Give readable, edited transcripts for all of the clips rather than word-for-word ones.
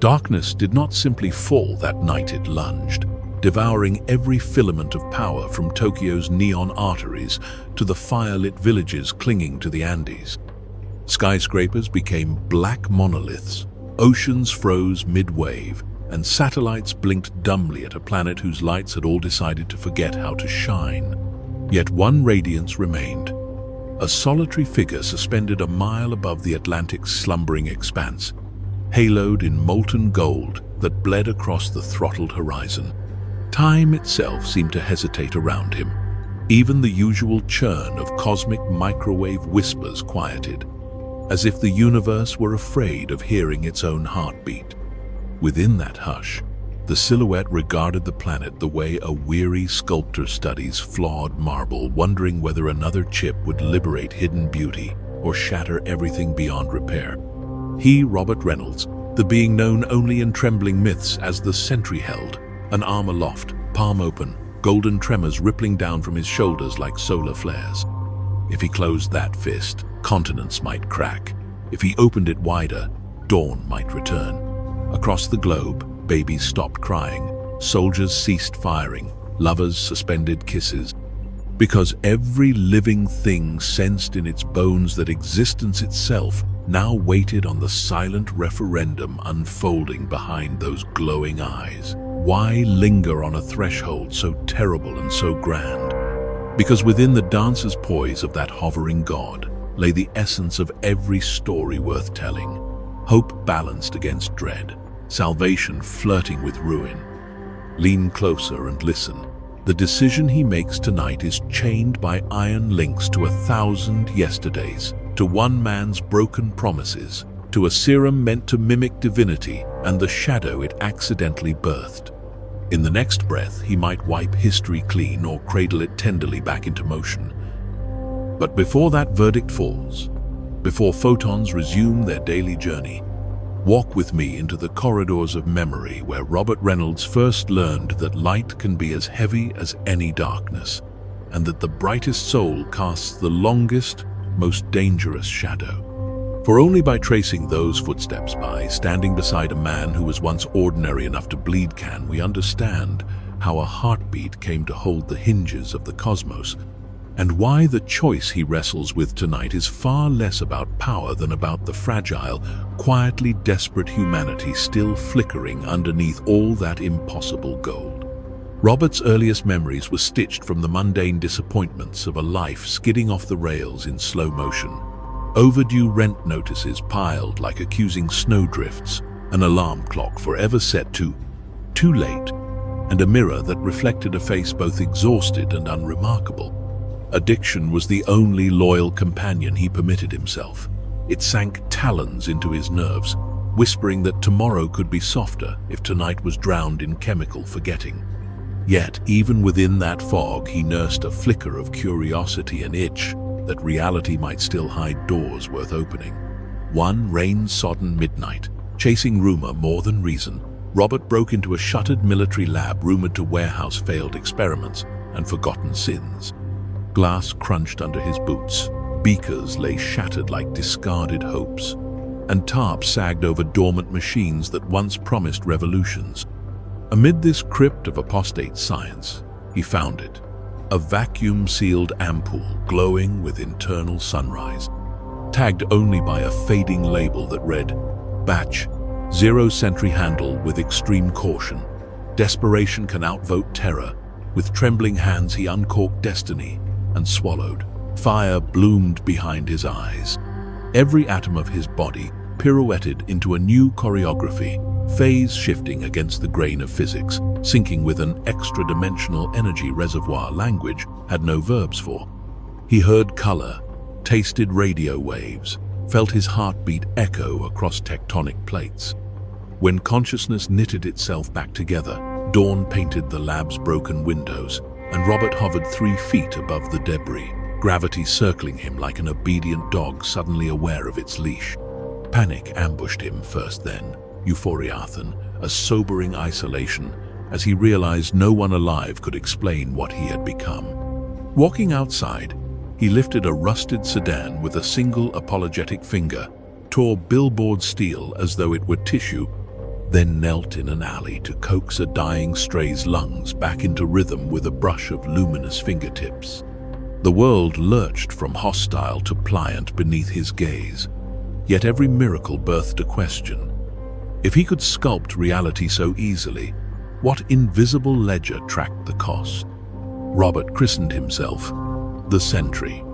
Darkness did not simply fall that night, it lunged, devouring every filament of power from Tokyo's neon arteries to the fire-lit villages clinging to the Andes. Skyscrapers became black monoliths, oceans froze mid-wave, and satellites blinked dumbly at a planet whose lights had all decided to forget how to shine. Yet one radiance remained, a solitary figure suspended a mile above the Atlantic's slumbering expanse, haloed in molten gold that bled across the throttled horizon. Time itself seemed to hesitate around him. Even the usual churn of cosmic microwave whispers quieted, as if the universe were afraid of hearing its own heartbeat. Within that hush, the silhouette regarded the planet the way a weary sculptor studies flawed marble, wondering whether another chip would liberate hidden beauty or shatter everything beyond repair. He, Robert Reynolds, the being known only in trembling myths as the Sentry, held, an arm aloft, palm open, golden tremors rippling down from his shoulders like solar flares. If he closed that fist, continents might crack. If he opened it wider, dawn might return. Across the globe, babies stopped crying, soldiers ceased firing, lovers suspended kisses, because every living thing sensed in its bones that existence itself now waited on the silent referendum unfolding behind those glowing eyes. Why linger on a threshold so terrible and so grand? Because within the dancer's poise of that hovering god lay the essence of every story worth telling. Hope balanced against dread, salvation flirting with ruin. Lean closer and listen. The decision he makes tonight is chained by iron links to 1,000 yesterdays, to one man's broken promises, to a serum meant to mimic divinity and the shadow it accidentally birthed. In the next breath, he might wipe history clean or cradle it tenderly back into motion. But before that verdict falls, before photons resume their daily journey, walk with me into the corridors of memory where Robert Reynolds first learned that light can be as heavy as any darkness, and that the brightest soul casts the longest, most dangerous shadow. For only by tracing those footsteps, by standing beside a man who was once ordinary enough to bleed, can we understand how a heartbeat came to hold the hinges of the cosmos, and why the choice he wrestles with tonight is far less about power than about the fragile, quietly desperate humanity still flickering underneath all that impossible gold. Robert's earliest memories were stitched from the mundane disappointments of a life skidding off the rails in slow motion. Overdue rent notices piled like accusing snowdrifts, an alarm clock forever set to too late, and a mirror that reflected a face both exhausted and unremarkable. Addiction was the only loyal companion he permitted himself. It sank talons into his nerves, whispering that tomorrow could be softer if tonight was drowned in chemical forgetting. Yet, even within that fog, he nursed a flicker of curiosity, an itch that reality might still hide doors worth opening. One rain-sodden midnight, chasing rumor more than reason, Robert broke into a shuttered military lab rumored to warehouse failed experiments and forgotten sins. Glass crunched under his boots, beakers lay shattered like discarded hopes, and tarps sagged over dormant machines that once promised revolutions. Amid this crypt of apostate science, he found it, a vacuum-sealed ampoule glowing with internal sunrise, tagged only by a fading label that read, "Batch, 0 Sentry handle with extreme caution. Desperation can outvote terror." With trembling hands he uncorked destiny and swallowed. Fire bloomed behind his eyes. Every atom of his body pirouetted into a new choreography, phase shifting against the grain of physics, syncing with an extra-dimensional energy reservoir language had no verbs for. He heard color, tasted radio waves, felt his heartbeat echo across tectonic plates. When consciousness knitted itself back together, dawn painted the lab's broken windows, and Robert hovered 3 feet above the debris, gravity circling him like an obedient dog suddenly aware of its leash. Panic ambushed him first, then euphoriathan, a sobering isolation, as he realized no one alive could explain what he had become. Walking outside, he lifted a rusted sedan with a single apologetic finger, tore billboard steel as though it were tissue, then knelt in an alley to coax a dying stray's lungs back into rhythm with a brush of luminous fingertips. The world lurched from hostile to pliant beneath his gaze, yet every miracle birthed a question. If he could sculpt reality so easily, what invisible ledger tracked the cost? Robert christened himself the Sentry,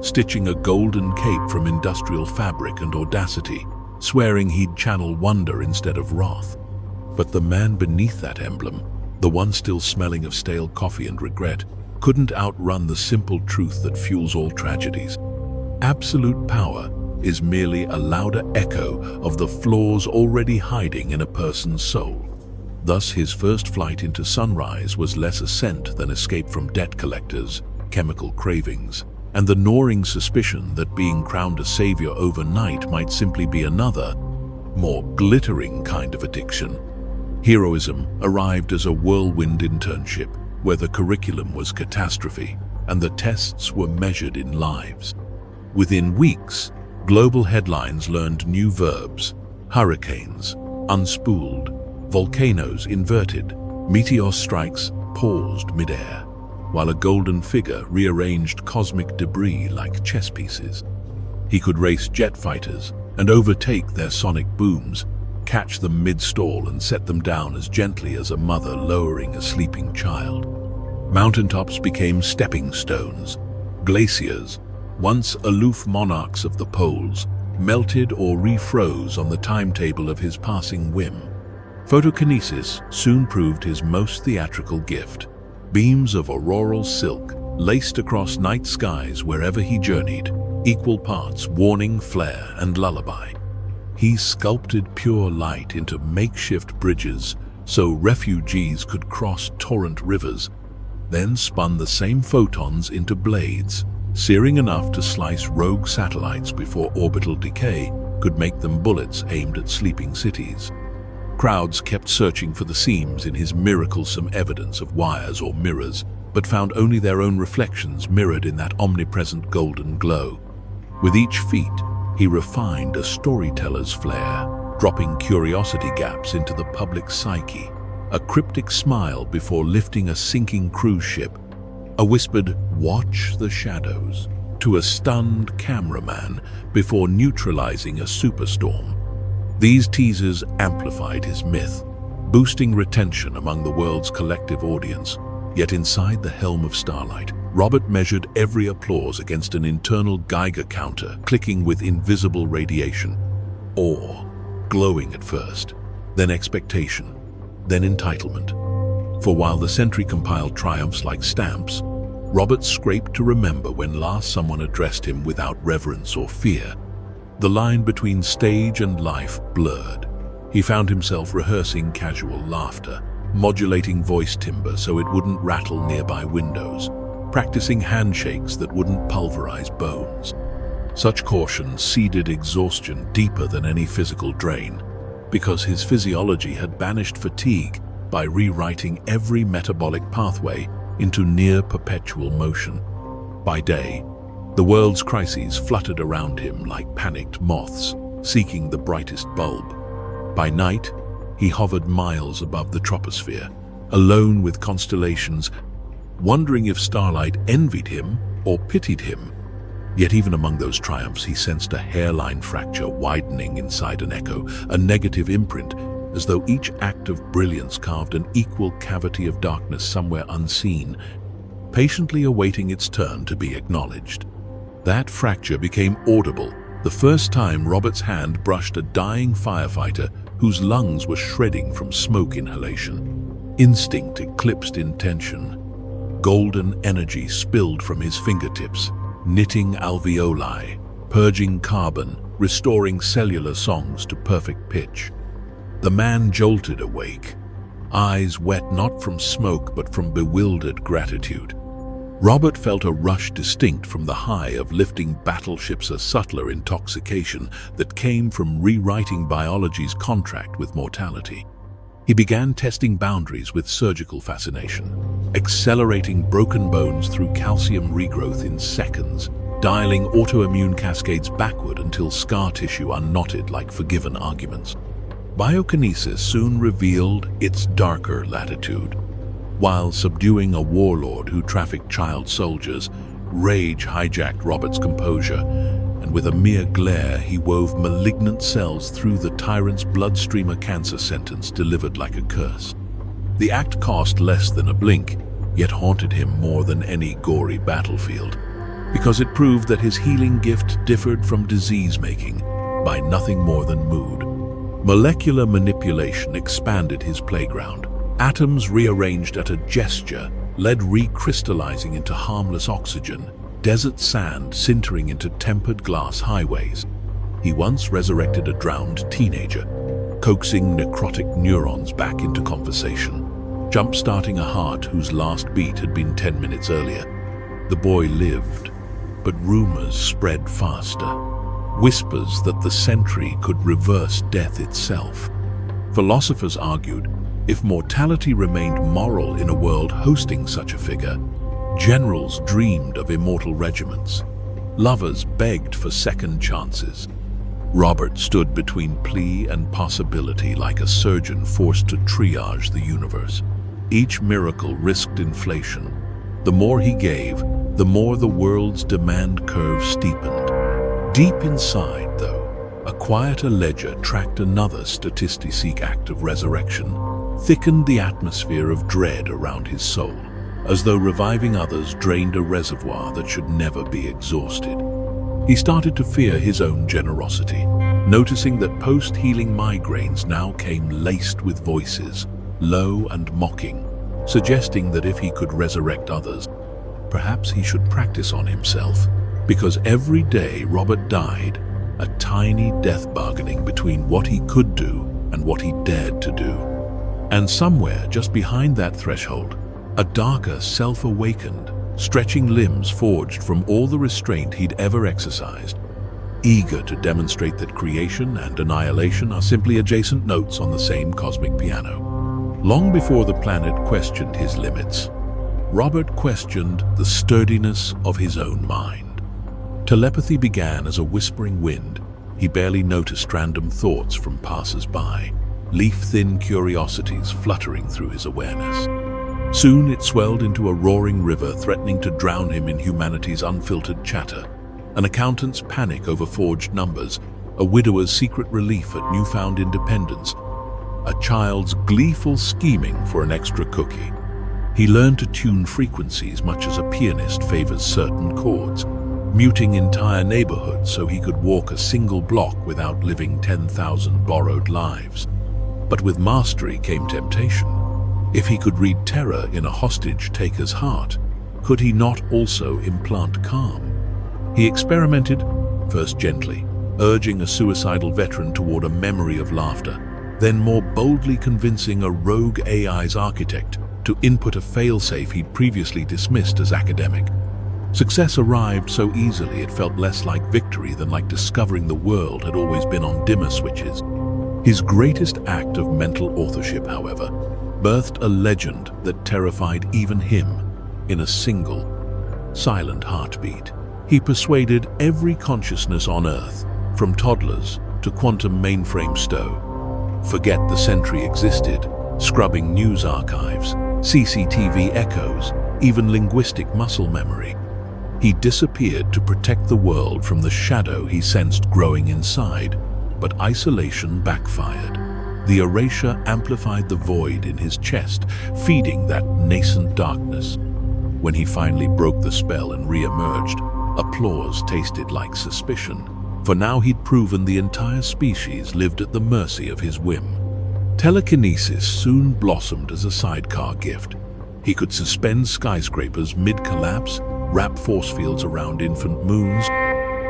stitching a golden cape from industrial fabric and audacity, swearing he'd channel wonder instead of wrath. But the man beneath that emblem, the one still smelling of stale coffee and regret, couldn't outrun the simple truth that fuels all tragedies. Absolute power is merely a louder echo of the flaws already hiding in a person's soul. Thus, his first flight into sunrise was less ascent than escape from debt collectors, chemical cravings, and the gnawing suspicion that being crowned a savior overnight might simply be another, more glittering kind of addiction. Heroism arrived as a whirlwind internship, where the curriculum was catastrophe and the tests were measured in lives. Within weeks, global headlines learned new verbs: hurricanes unspooled, volcanoes inverted, meteor strikes paused midair, while a golden figure rearranged cosmic debris like chess pieces. He could race jet fighters and overtake their sonic booms, catch them mid-stall and set them down as gently as a mother lowering a sleeping child. Mountaintops became stepping stones. Glaciers, once aloof monarchs of the poles, melted or refroze on the timetable of his passing whim. Photokinesis soon proved his most theatrical gift. Beams of auroral silk laced across night skies wherever he journeyed, equal parts warning, flare, and lullaby. He sculpted pure light into makeshift bridges so refugees could cross torrent rivers, then spun the same photons into blades, searing enough to slice rogue satellites before orbital decay could make them bullets aimed at sleeping cities. Crowds kept searching for the seams in his miraclesome evidence of wires or mirrors, but found only their own reflections mirrored in that omnipresent golden glow. With each feat, he refined a storyteller's flair, dropping curiosity gaps into the public psyche, a cryptic smile before lifting a sinking cruise ship, a whispered "watch the shadows" to a stunned cameraman before neutralizing a superstorm. These teasers amplified his myth, boosting retention among the world's collective audience. Yet inside the helm of starlight, Robert measured every applause against an internal Geiger counter clicking with invisible radiation. Awe, glowing at first, then expectation, then entitlement. For while the Sentry compiled triumphs like stamps, Robert scraped to remember when last someone addressed him without reverence or fear. The line between stage and life blurred. He found himself rehearsing casual laughter, modulating voice timbre so it wouldn't rattle nearby windows, practicing handshakes that wouldn't pulverize bones. Such caution seeded exhaustion deeper than any physical drain, because his physiology had banished fatigue by rewriting every metabolic pathway into near-perpetual motion. By day, the world's crises fluttered around him like panicked moths, seeking the brightest bulb. By night, he hovered miles above the troposphere, alone with constellations, wondering if starlight envied him or pitied him. Yet even among those triumphs, he sensed a hairline fracture widening inside an echo, a negative imprint, as though each act of brilliance carved an equal cavity of darkness somewhere unseen, patiently awaiting its turn to be acknowledged. That fracture became audible the first time Robert's hand brushed a dying firefighter whose lungs were shredding from smoke inhalation. Instinct eclipsed intention. Golden energy spilled from his fingertips, knitting alveoli, purging carbon, restoring cellular songs to perfect pitch. The man jolted awake, eyes wet not from smoke but from bewildered gratitude. Robert felt a rush distinct from the high of lifting battleships, a subtler intoxication that came from rewriting biology's contract with mortality. He began testing boundaries with surgical fascination, accelerating broken bones through calcium regrowth in seconds, dialing autoimmune cascades backward until scar tissue unknotted like forgiven arguments. Biochinesis soon revealed its darker latitude. While subduing a warlord who trafficked child soldiers, rage hijacked Robert's composure, and with a mere glare he wove malignant cells through the tyrant's bloodstream, a cancer sentence delivered like a curse. The act cost less than a blink, yet haunted him more than any gory battlefield, because it proved that his healing gift differed from disease-making by nothing more than mood. Molecular manipulation expanded his playground. Atoms rearranged at a gesture, lead recrystallizing into harmless oxygen, desert sand sintering into tempered glass highways. He once resurrected a drowned teenager, coaxing necrotic neurons back into conversation, jump-starting a heart whose last beat had been 10 minutes earlier. The boy lived, but rumors spread faster. Whispers that the Sentry could reverse death itself. Philosophers argued, if mortality remained moral in a world hosting such a figure, generals dreamed of immortal regiments. Lovers begged for second chances. Robert stood between plea and possibility like a surgeon forced to triage the universe. Each miracle risked inflation. The more he gave, the more the world's demand curve steepened. Deep inside, though, a quieter ledger tracked another statistic act of resurrection, thickened the atmosphere of dread around his soul, as though reviving others drained a reservoir that should never be exhausted. He started to fear his own generosity, noticing that post-healing migraines now came laced with voices, low and mocking, suggesting that if he could resurrect others, perhaps he should practice on himself. Because every day Robert died, a tiny death bargaining between what he could do and what he dared to do. And somewhere just behind that threshold, a darker self awakened, stretching limbs forged from all the restraint he'd ever exercised, eager to demonstrate that creation and annihilation are simply adjacent notes on the same cosmic piano. Long before the planet questioned his limits, Robert questioned the sturdiness of his own mind. Telepathy began as a whispering wind. He barely noticed random thoughts from passers-by, leaf-thin curiosities fluttering through his awareness. Soon it swelled into a roaring river, threatening to drown him in humanity's unfiltered chatter. An accountant's panic over forged numbers, a widower's secret relief at newfound independence, a child's gleeful scheming for an extra cookie. He learned to tune frequencies much as a pianist favors certain chords, muting entire neighborhoods so he could walk a single block without living 10,000 borrowed lives. But with mastery came temptation. If he could read terror in a hostage-taker's heart, could he not also implant calm? He experimented, first gently, urging a suicidal veteran toward a memory of laughter, then more boldly convincing a rogue AI's architect to input a failsafe he'd previously dismissed as academic. Success arrived so easily it felt less like victory than like discovering the world had always been on dimmer switches. His greatest act of mental authorship, however, birthed a legend that terrified even him in a single, silent heartbeat. He persuaded every consciousness on Earth, from toddlers to quantum mainframe stow. Forget the Sentry existed, scrubbing news archives, CCTV echoes, even linguistic muscle memory. He disappeared to protect the world from the shadow he sensed growing inside, but isolation backfired. The erasure amplified the void in his chest, feeding that nascent darkness. When he finally broke the spell and re-emerged, applause tasted like suspicion, for now he'd proven the entire species lived at the mercy of his whim. Telekinesis soon blossomed as a sidecar gift. He could suspend skyscrapers mid-collapse, wrap force fields around infant moons,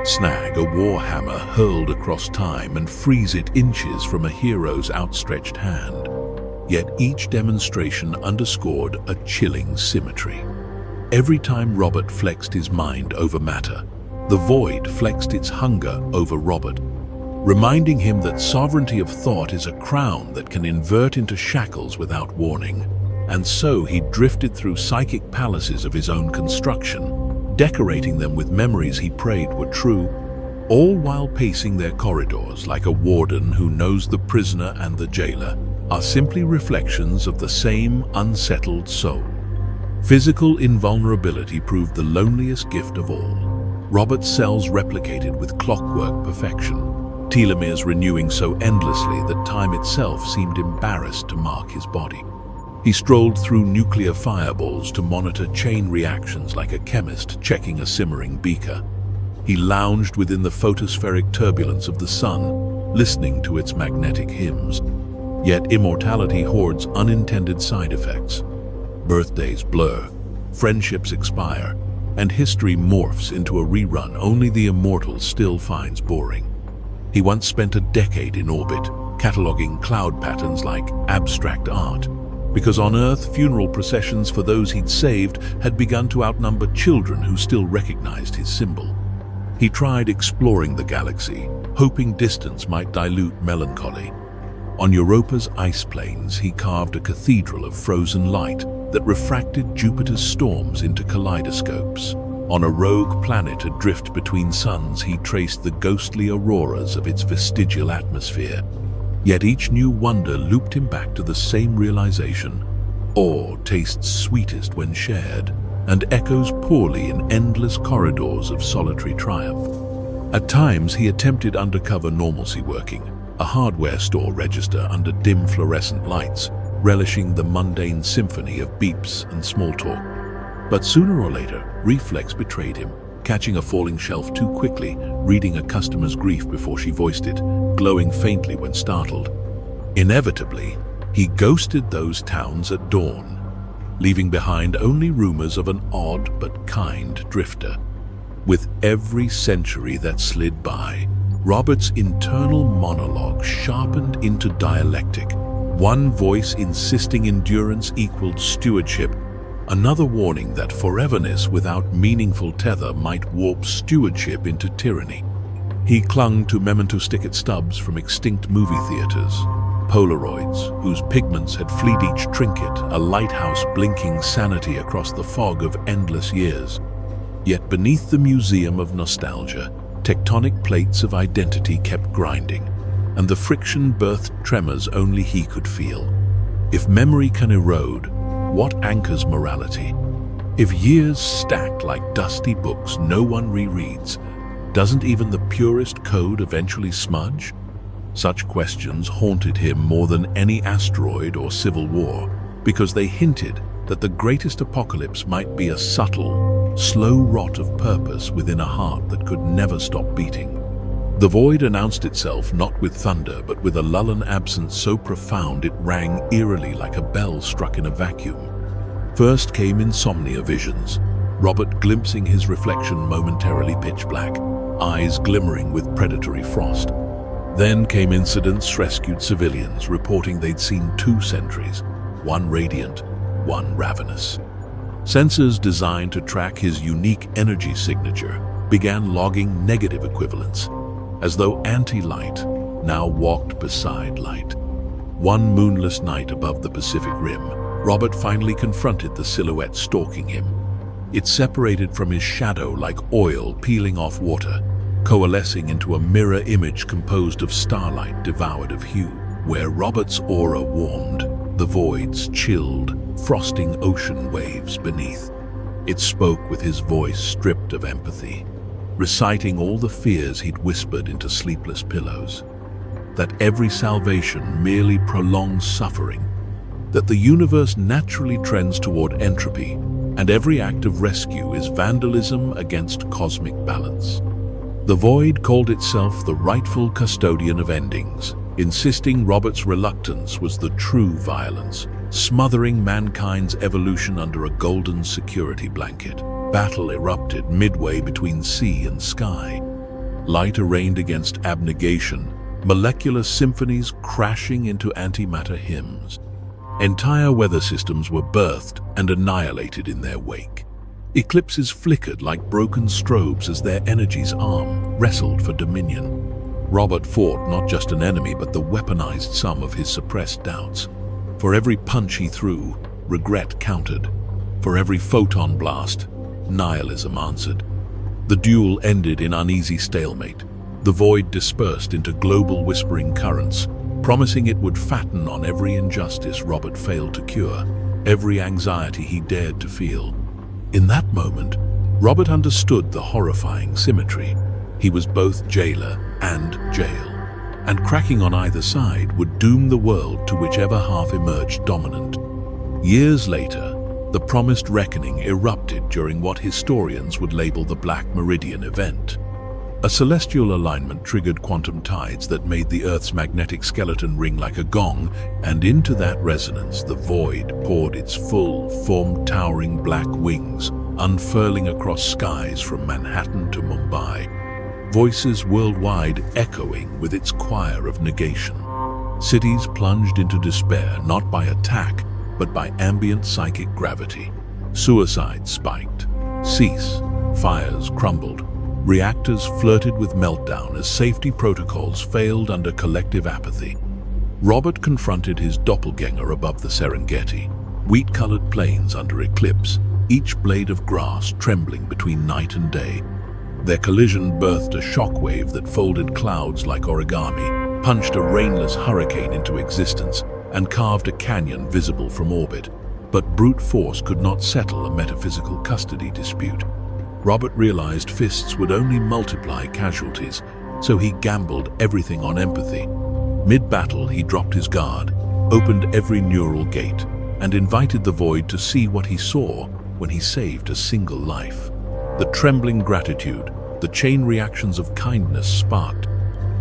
snag a warhammer hurled across time and freeze it inches from a hero's outstretched hand. Yet each demonstration underscored a chilling symmetry. Every time Robert flexed his mind over matter, the void flexed its hunger over Robert, reminding him that sovereignty of thought is a crown that can invert into shackles without warning. And so he drifted through psychic palaces of his own construction, decorating them with memories he prayed were true. all while pacing their corridors like a warden who knows the prisoner and the jailer are simply reflections of the same unsettled soul. Physical invulnerability proved the loneliest gift of all. Robert's cells replicated with clockwork perfection, telomeres renewing so endlessly that time itself seemed embarrassed to mark his body. He strolled through nuclear fireballs to monitor chain reactions like a chemist checking a simmering beaker. He lounged within the photospheric turbulence of the sun, listening to its magnetic hymns. Yet immortality hoards unintended side effects. Birthdays blur, friendships expire, and history morphs into a rerun only the immortal still finds boring. He once spent a decade in orbit, cataloging cloud patterns like abstract art, because on Earth, funeral processions for those he'd saved had begun to outnumber children who still recognized his symbol. He tried exploring the galaxy, hoping distance might dilute melancholy. On Europa's ice plains, he carved a cathedral of frozen light that refracted Jupiter's storms into kaleidoscopes. On a rogue planet adrift between suns, he traced the ghostly auroras of its vestigial atmosphere. Yet each new wonder looped him back to the same realization: awe tastes sweetest when shared, and echoes poorly in endless corridors of solitary triumph. At times, he attempted undercover normalcy working, a hardware store register under dim fluorescent lights, relishing the mundane symphony of beeps and small talk. But sooner or later, reflex betrayed him, catching a falling shelf too quickly, reading a customer's grief before she voiced it, glowing faintly when startled. Inevitably, he ghosted those towns at dawn, leaving behind only rumors of an odd but kind drifter. With every century that slid by, Robert's internal monologue sharpened into dialectic. One voice insisting endurance equaled stewardship, another warning that foreverness without meaningful tether might warp stewardship into tyranny. He clung to memento sticker stubs from extinct movie theaters, Polaroids whose pigments had fleed each trinket, a lighthouse blinking sanity across the fog of endless years. Yet beneath the museum of nostalgia, tectonic plates of identity kept grinding, and the friction birthed tremors only he could feel. If memory can erode, what anchors morality? If years stack like dusty books no one rereads, doesn't even the purest code eventually smudge? Such questions haunted him more than any asteroid or civil war, because they hinted that the greatest apocalypse might be a subtle, slow rot of purpose within a heart that could never stop beating. The void announced itself not with thunder, but with a lull absence so profound it rang eerily like a bell struck in a vacuum. First came insomnia visions, Robert glimpsing his reflection momentarily pitch black, eyes glimmering with predatory frost. Then came incidents rescued civilians reporting they'd seen two sentries, one radiant, one ravenous. Sensors designed to track his unique energy signature began logging negative equivalents, as though anti-light now walked beside light. One moonless night above the Pacific Rim, Robert finally confronted the silhouette stalking him. It separated from his shadow like oil peeling off water, coalescing into a mirror image composed of starlight devoured of hue. Where Robert's aura warmed, the voids chilled, frosting ocean waves beneath. It spoke with his voice stripped of empathy, reciting all the fears he'd whispered into sleepless pillows. That every salvation merely prolongs suffering, that the universe naturally trends toward entropy, and every act of rescue is vandalism against cosmic balance. The void called itself the rightful custodian of endings, insisting Robert's reluctance was the true violence, smothering mankind's evolution under a golden security blanket. Battle erupted midway between sea and sky. Light arraigned against abnegation, molecular symphonies crashing into antimatter hymns. Entire weather systems were birthed and annihilated in their wake. Eclipses flickered like broken strobes as their energy's arm wrestled for dominion. Robert fought not just an enemy but the weaponized sum of his suppressed doubts. For every punch he threw, regret countered. For every photon blast, nihilism answered. The duel ended in uneasy stalemate, The void dispersed into global whispering currents, promising it would fatten on every injustice Robert failed to cure, every anxiety he dared to feel. In that moment, Robert understood the horrifying symmetry. He was both jailer and jail, and cracking on either side would doom the world to whichever half emerged dominant. Years later, the promised reckoning erupted during what historians would label the Black Meridian event. A celestial alignment triggered quantum tides that made the Earth's magnetic skeleton ring like a gong, and into that resonance the void poured its full, formed towering black wings, unfurling across skies from Manhattan to Mumbai, voices worldwide echoing with its choir of negation. Cities plunged into despair not by attack, but by ambient psychic gravity. Suicides spiked, fires crumbled, reactors flirted with meltdown as safety protocols failed under collective apathy. Robert confronted his doppelganger above the Serengeti, wheat-colored plains under eclipse, each blade of grass trembling between night and day. Their collision birthed a shockwave that folded clouds like origami, punched a rainless hurricane into existence, and carved a canyon visible from orbit. But brute force could not settle a metaphysical custody dispute. Robert realized fists would only multiply casualties, so he gambled everything on empathy. Mid-battle, he dropped his guard, opened every neural gate, and invited the void to see what he saw when he saved a single life. The trembling gratitude, the chain reactions of kindness sparked.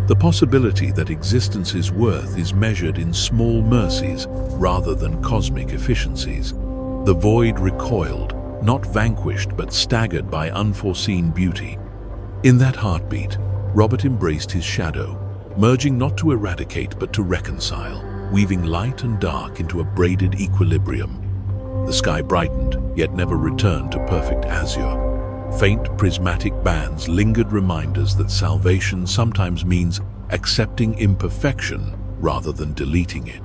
The possibility that existence's worth is measured in small mercies rather than cosmic efficiencies. The void recoiled, not vanquished but staggered by unforeseen beauty. In that heartbeat, Robert embraced his shadow, merging not to eradicate but to reconcile, weaving light and dark into a braided equilibrium. The sky brightened, yet never returned to perfect azure. Faint prismatic bands lingered, reminders that salvation sometimes means accepting imperfection rather than deleting it.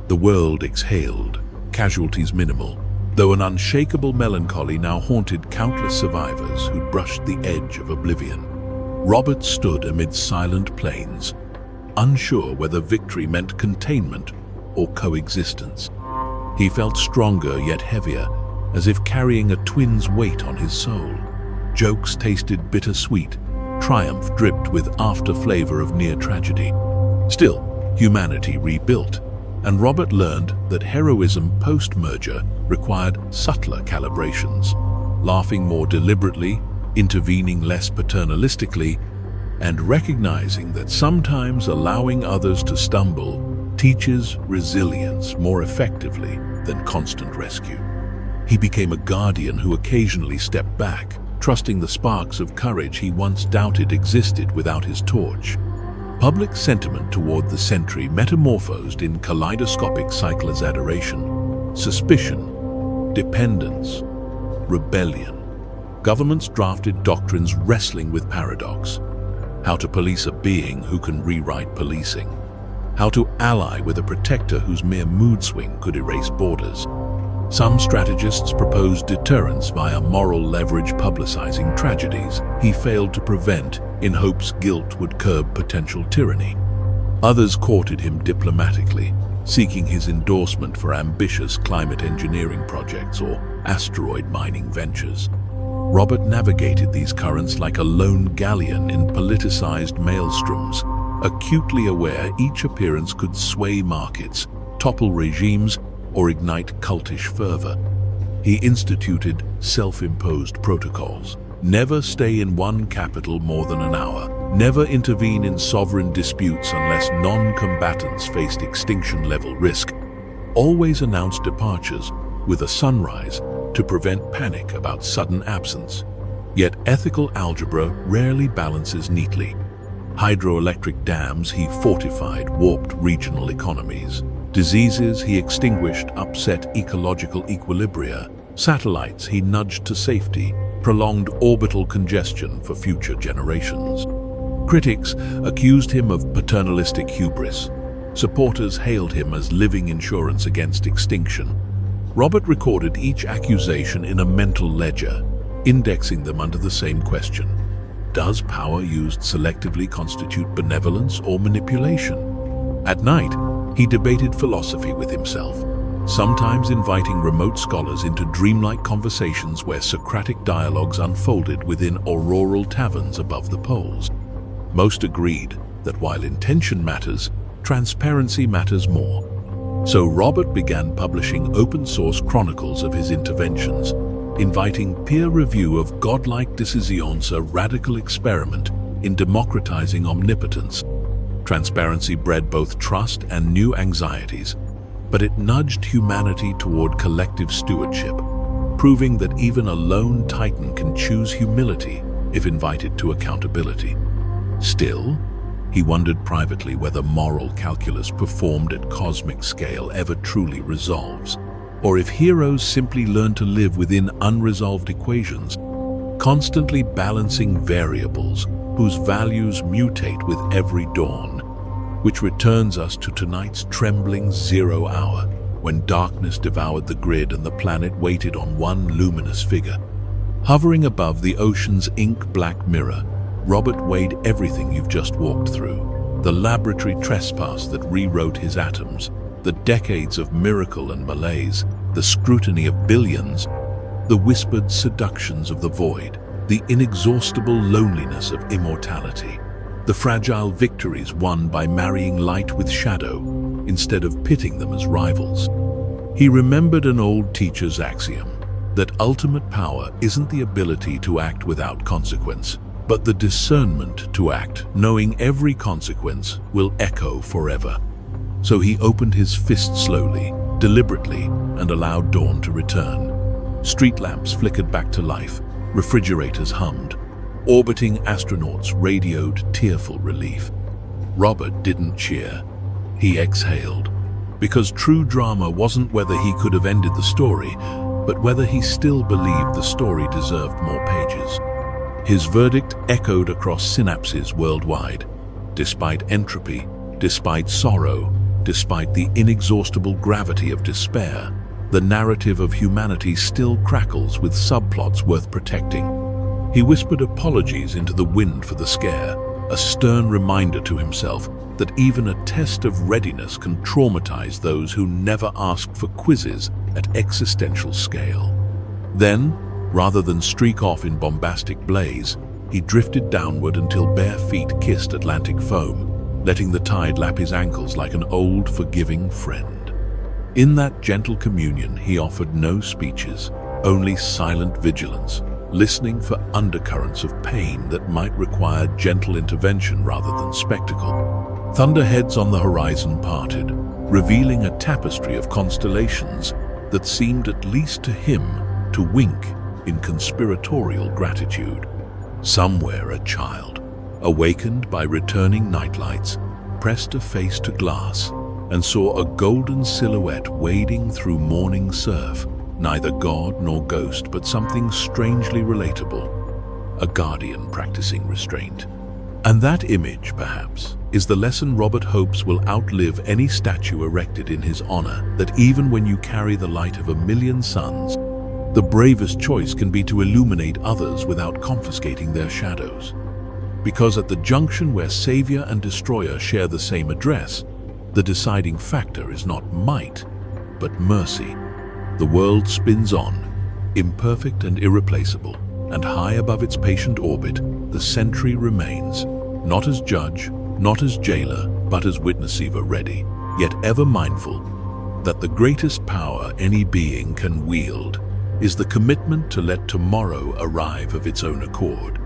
The world exhaled, casualties minimal, though an unshakable melancholy now haunted countless survivors who'd brushed the edge of oblivion. Robert stood amid silent plains, unsure whether victory meant containment or coexistence. He felt stronger yet heavier, as if carrying a twin's weight on his soul. Jokes tasted bittersweet, triumph dripped with after-flavor of near tragedy. Still, humanity rebuilt, and Robert learned that heroism post-merger required subtler calibrations, laughing more deliberately, intervening less paternalistically, and recognizing that sometimes allowing others to stumble teaches resilience more effectively than constant rescue. He became a guardian who occasionally stepped back, trusting the sparks of courage he once doubted existed without his torch. Public sentiment toward the Sentry metamorphosed in kaleidoscopic cycles: adoration, suspicion, dependence, rebellion. Governments drafted doctrines wrestling with paradox: how to police a being who can rewrite policing, how to ally with a protector whose mere mood swing could erase borders. Some strategists proposed deterrence via moral leverage, publicizing tragedies he failed to prevent in hopes guilt would curb potential tyranny. Others courted him diplomatically, seeking his endorsement for ambitious climate engineering projects or asteroid mining ventures. Robert navigated these currents like a lone galleon in politicized maelstroms, acutely aware each appearance could sway markets, topple regimes, or ignite cultish fervor. He instituted self-imposed protocols. Never stay in one capital more than an hour. Never intervene in sovereign disputes unless non-combatants faced extinction-level risk. Always announce departures with a sunrise to prevent panic about sudden absence. Yet ethical algebra rarely balances neatly. Hydroelectric dams he fortified warped regional economies. Diseases he extinguished upset ecological equilibria. Satellites he nudged to safety, prolonged orbital congestion for future generations. Critics accused him of paternalistic hubris. Supporters hailed him as living insurance against extinction. Robert recorded each accusation in a mental ledger, indexing them under the same question: does power used selectively constitute benevolence or manipulation? At night, he debated philosophy with himself, sometimes inviting remote scholars into dreamlike conversations where Socratic dialogues unfolded within auroral taverns above the poles. Most agreed that while intention matters, transparency matters more. So Robert began publishing open-source chronicles of his interventions, inviting peer review of godlike decisions, a radical experiment in democratizing omnipotence. Transparency bred both trust and new anxieties, but it nudged humanity toward collective stewardship, proving that even a lone titan can choose humility if invited to accountability. Still, he wondered privately whether moral calculus performed at cosmic scale ever truly resolves, or if heroes simply learn to live within unresolved equations, constantly balancing variables whose values mutate with every dawn. Which returns us to tonight's trembling 0 hour, when darkness devoured the grid and the planet waited on one luminous figure. Hovering above the ocean's ink-black mirror, Robert weighed everything you've just walked through. The laboratory trespass that rewrote his atoms, the decades of miracle and malaise, the scrutiny of billions, the whispered seductions of the void, the inexhaustible loneliness of immortality, the fragile victories won by marrying light with shadow instead of pitting them as rivals. He remembered an old teacher's axiom that ultimate power isn't the ability to act without consequence, but the discernment to act knowing every consequence will echo forever. So he opened his fist slowly, deliberately, and allowed dawn to return. Street lamps flickered back to life, refrigerators hummed, orbiting astronauts radioed tearful relief. Robert didn't cheer. He exhaled, because true drama wasn't whether he could have ended the story, but whether he still believed the story deserved more pages. His verdict echoed across synapses worldwide. Despite entropy, despite sorrow, despite the inexhaustible gravity of despair, the narrative of humanity still crackles with subplots worth protecting. He whispered apologies into the wind for the scare, a stern reminder to himself that even a test of readiness can traumatize those who never asked for quizzes at existential scale. Then, rather than streak off in bombastic blaze, he drifted downward until bare feet kissed Atlantic foam, letting the tide lap his ankles like an old, forgiving friend. In that gentle communion, he offered no speeches, only silent vigilance, listening for undercurrents of pain that might require gentle intervention rather than spectacle. Thunderheads on the horizon parted, revealing a tapestry of constellations that seemed, at least to him, to wink in conspiratorial gratitude. Somewhere a child, awakened by returning nightlights, pressed a face to glass and saw a golden silhouette wading through morning surf. Neither god nor ghost, but something strangely relatable, a guardian practicing restraint. And that image, perhaps, is the lesson Robert hopes will outlive any statue erected in his honor, that even when you carry the light of 1,000,000 suns, the bravest choice can be to illuminate others without confiscating their shadows. Because at the junction where savior and destroyer share the same address, the deciding factor is not might, but mercy. The world spins on, imperfect and irreplaceable, and high above its patient orbit, the Sentry remains, not as judge, not as jailer, but as witness ever ready, yet ever mindful that the greatest power any being can wield is the commitment to let tomorrow arrive of its own accord.